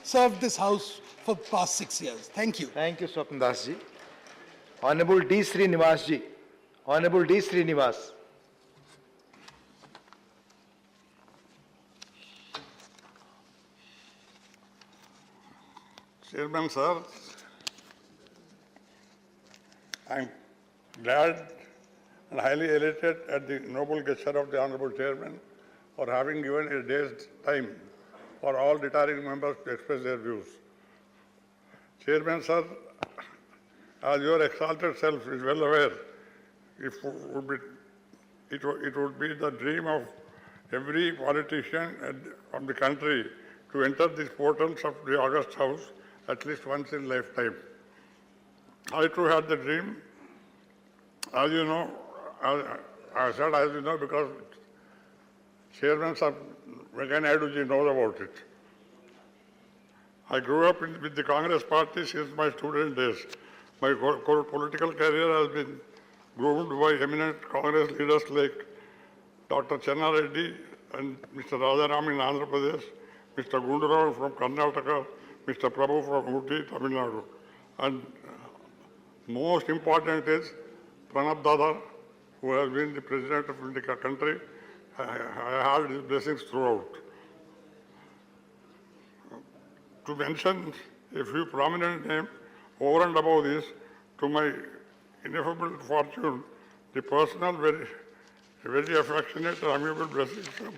served this house for the past 6 years. Thank you. Thank you, Swapna Das ji. Honorable D. Srinivas ji. Honorable D. Srinivas. Chairman, sir, I am glad and highly elated at the noble gesture of the Honorable Chairman for having given a day's time for all retiring members to express their views. Chairman, sir, as your exalted self is well aware, it would be the dream of every politician of the country to enter these portals of the August House at least once in lifetime. I too had the dream. As you know, I said as you know because Chairman Sir Venkaiah Naidu ji knows about it. I grew up with the Congress party since my student days. My political career has been groomed by eminent Congress leaders like Dr. Channa Reddy and Mr. Rajaram in Andhra Pradesh, Mr. Gundurao from Karnataka, Mr. Prabhu from Uti, Tamil Nadu. And most important is Pranab Dada, who has been the president of the country. I had his blessings throughout. To mention a few prominent names, over and above this, to my ineffable fortune, the personal, very affectionate and amiable blessings from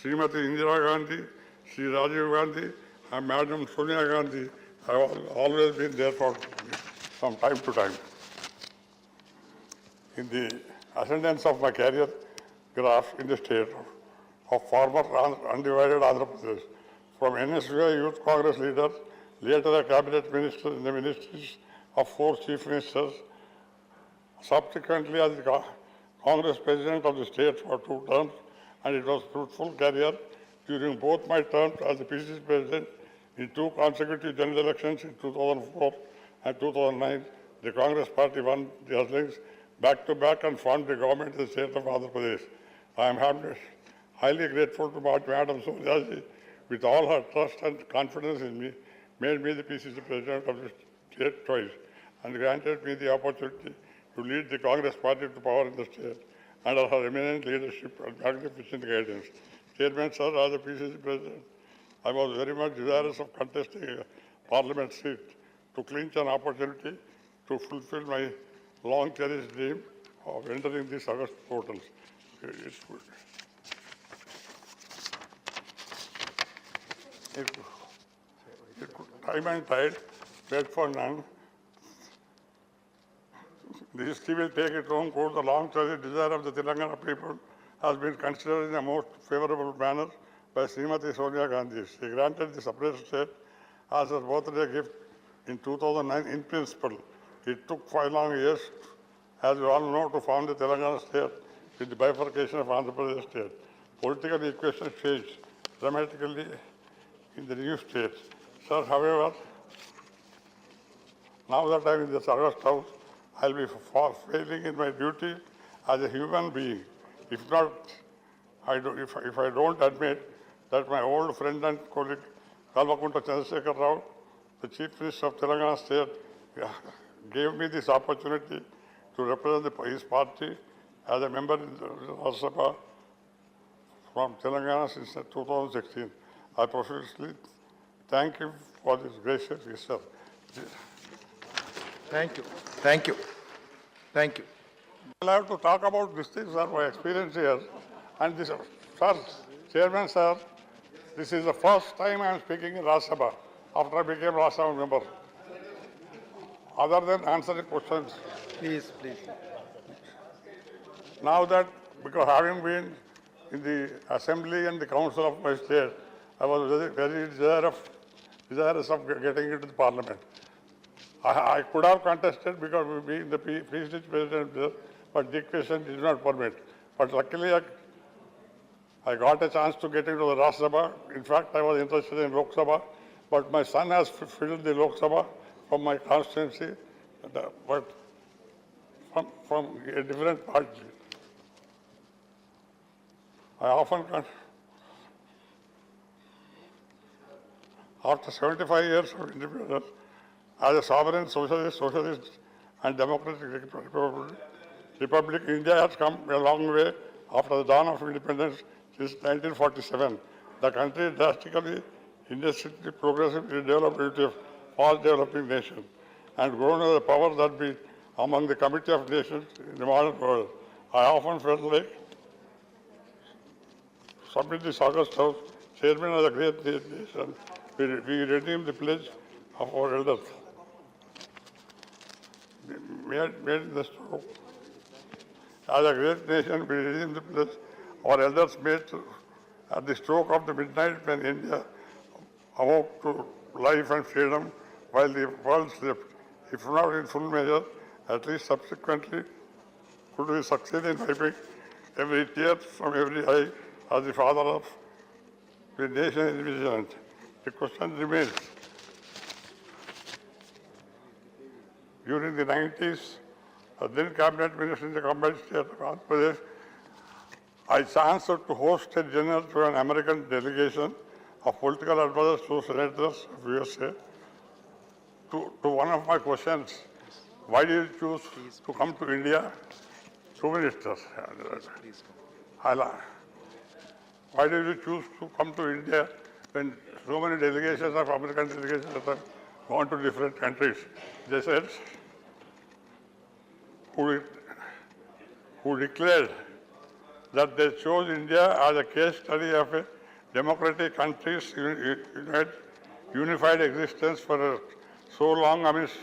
Srimati Indira Gandhi, Sri Rajiv Gandhi, and Madam Sonia Gandhi have always been there for me from time to time. In the ascendance of my career graph in the state of former undivided Andhra Pradesh, from NSVI Youth Congress leader, later a cabinet minister in the ministries of 4 chief ministers, subsequently as the Congress president of the state for 2 terms, and it was fruitful career during both my terms as the PCC president in 2 consecutive general elections in 2004 and 2009. The Congress party won the hustlings back to back and formed the government in the state of Andhra Pradesh. I am highly grateful to Madam Sonia ji, with all her trust and confidence in me, made me the PCC president of the state twice and granted me the opportunity to lead the Congress party to power in the state under her eminent leadership and magnificent guidance. Chairman, sir, as the PCC president, I was very much desirous of contesting a parliament seat to clinch an opportunity to fulfill my long-cherished dream of entering these August portals. Time and tide, wait for none. The history will take its own course. The long-cherished desire of the Telangana people has been considered in a most favorable manner by Srimati Sonia Gandhi. She granted the separate state as her birthday gift in 2009 in principle. It took 5 long years, as you all know, to found the Telangana state with the bifurcation of Andhra Pradesh state. Political equations changed dramatically in the new states. Sir, however, now that I am in this August House, I will be failing in my duty as a human being. If not, if I don't admit that my old friend and colleague, Kalvakunta Chandrasekhar Rao, the Chief Minister of Telangana State, gave me this opportunity to represent his party as a member in the Rajya Sabha from Telangana since 2016. I profusely thank him for this gracious gesture. Thank you. Thank you. Thank you. I'll have to talk about these things, sir, my experience here. And this, sir, Chairman, sir, this is the first time I am speaking in Rajya Sabha after I became Rajya Sabha member. Other than answering questions. Please, please. Now that, because having been in the assembly and the council of my state, I was very desirous of getting into the parliament. I could have contested because being the PCC president, but the equation did not permit. But luckily, I got a chance to get into the Rajya Sabha. In fact, I was interested in Lok Sabha, but my son has filled the Lok Sabha from my constituency, but from a different party. I After 75 years of independence, as a sovereign socialist and democratic republic, India has come a long way after the dawn of independence since 1947. The country drastically, industrially, progressively developed into a fast developing nation and grown as a power that be among the committee of nations in the modern world. I often felt like submit this August House, chairman of the great nation, we redeem the pledge of our elders. Made the stroke. As a great nation, we redeem the pledge our elders made at the stroke of the midnight when India awoke to life and freedom while the world slept. If not in full measure, at least subsequently, could we succeed in wiping every tear from every eye as the father of the nation is vigilant? The question remains. During the 90s, a then cabinet minister in the combined state of Andhra Pradesh, I chanced to host a dinner to an American delegation of political advisors to senators of USA. To one of my questions, why did you choose to come to India? Two ministers. Why did you choose to come to India when so many delegations of American delegations have gone to different countries? They said, who declared that they chose India as a case study of a democratic country's unified existence for so long amidst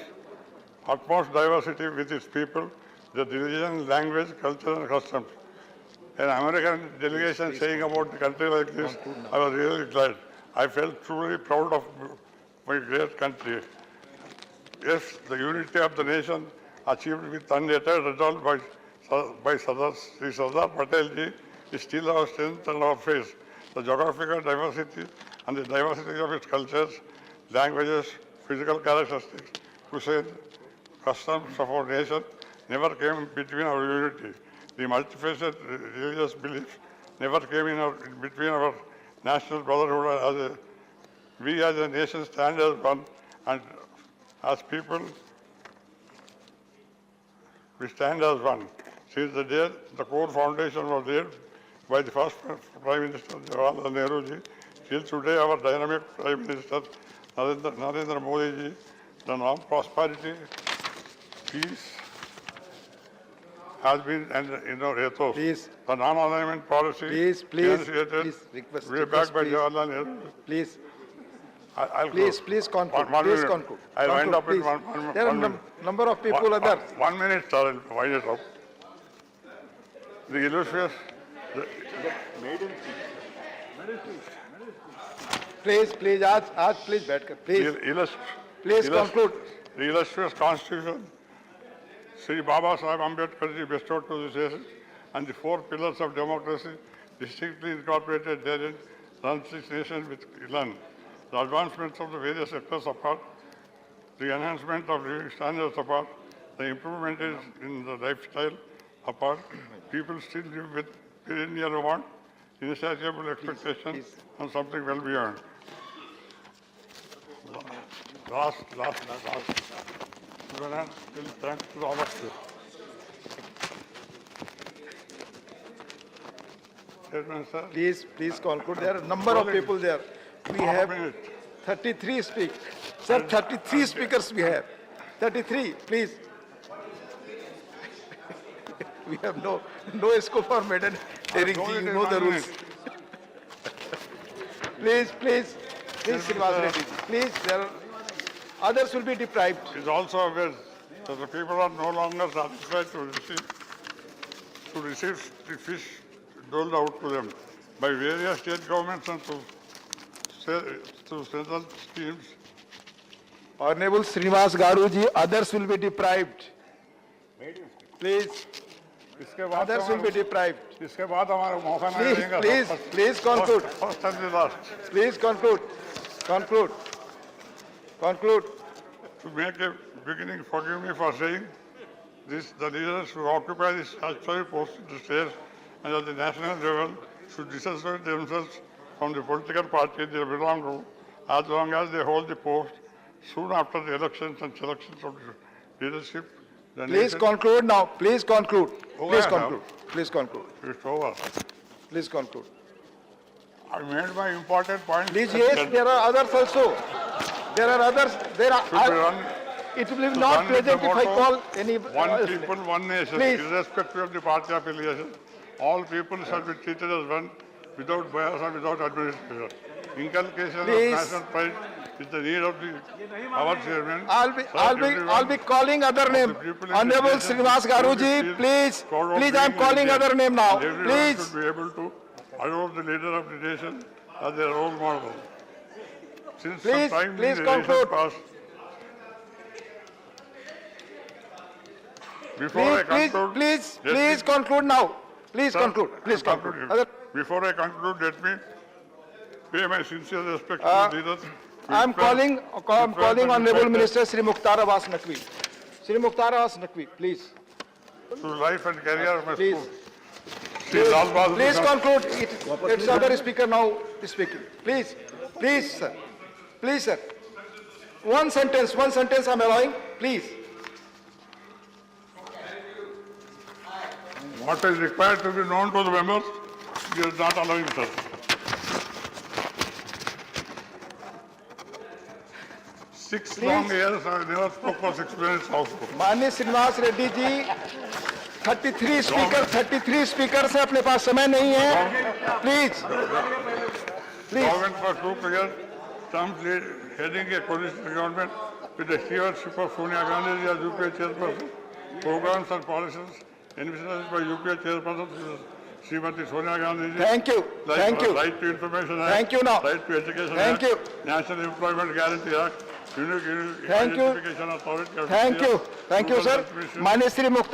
utmost diversity with its people, the religion, language, culture and customs. An American delegation saying about a country like this, I was really glad. I felt truly proud of my great country. Yes, the unity of the nation achieved with unaided result by Sri Sardar Patel ji is still our strength and our faith. The geographical diversity and the diversity of its cultures, languages, physical characteristics, cuisine, customs of our nation never came between our unity. The multifaceted religious beliefs never came in between our national brotherhood. We as a nation stand as one, and as people, we stand as one. Since the day the core foundation was laid by the first Prime Minister Jawaharlal Nehru ji, till today our dynamic Prime Minister Narendra Modi ji, the norm prosperity, peace has been in our ethos. Please. The non-alignment policy initiated way back by Jawaharlal Nehru. Please, I'll please, close. please conclude. One Please minute. conclude. I'll wind up in Conclude, one please. There are number of people are there. 1 minute, sir, I'll wind it up. The illustrious, Please, please, बैठकर, please, please conclude. The illustrious Constitution, Sri Baba Sahib Ambedkar ji bestowed to this nation, and the four pillars of democracy distinctly incorporated therein, runs this nation with elan. The advancements of the various sectors apart, the enhancement of living standards apart, the improvement in the lifestyle apart, people still live with perennial want, insatiable expectation, and something well beyond. Last. Thanks to all of you. Chairman, sir. Please conclude. There are a number of people there. We have 33 speak. Sir, 33 speakers we have. 33, please. We have no scope for madam hearing. You know the rules. Please, Srinivas Reddy. Please, there are, others will be deprived. It is also aware that the people are no longer satisfied to receive the fish doled out to them by various state governments and to central schemes. Honorable Srinivas Garuji, others will be deprived. Please, others will be deprived. इसके बाद हमारा मौका नहीं देंगे. Please conclude. First and the last. Please conclude. Conclude. To make a beginning, forgive me for saying this: the leaders who occupy this statutory post in the state and at the national level should disassociate themselves from the political party they belong to as long as they hold the post. Soon after the elections and selections of the leadership, the Please nation conclude now. Please conclude. Oh, Please I have. conclude. Please conclude. is over. Please conclude. I made my important point. Please, yes, there are others also. There are others. There Should be are. run, It will be to not run with the pleasant if I motto, call any. one people, one nation, Please. irrespective of the party affiliation. All people shall be treated as one, without bias and without administration. Inculcation Please. of national pride is the need of our chairman. I'll be calling other name. people in Honorable this nation Srinivas Garu ji, should be please, proud of please, being I'm calling Indian. other name now. Everyone Please. should be able to adopt the leader of the nation as their role model. Since Please, some time please in the nation conclude. past, before I conclude, let me- Please conclude now. Please Sir, conclude. Please I'm conclude. concluding. Before I conclude, let me pay my sincere respect to the leaders. who I'm felt- calling who felt and Honorable defended Minister Sri Mukhtar Abbas Naqvi. Sri Mukhtar Abbas Naqvi, please. To life and career of my Please. school. Shri Lal Bahadur Please Shastri. conclude. It's other speaker now speaking. Please, please, sir. Please, sir. One sentence I'm allowing. Please. What is required to be known to the members, we are not allowing, sir. Six long years, I never spoke for 6 minutes also. माननीय Srinivas Reddy ji 33 speaker से अपने पास समय नहीं है please Government for 2 years, terms heading a coalition government with the stewardship of Sonia Gandhi as UPA chairperson. Programs and policies envisaged by UPA chairperson Srimati Sonia Gandhi. Thank you Right to Information Act. Thank you now. Right to Education Thank Act. you. National Employment Guarantee Act. Unique Thank you. Identification Authority. of thank India, you Rural sir Health Mission. माननीय श्री मुख्तार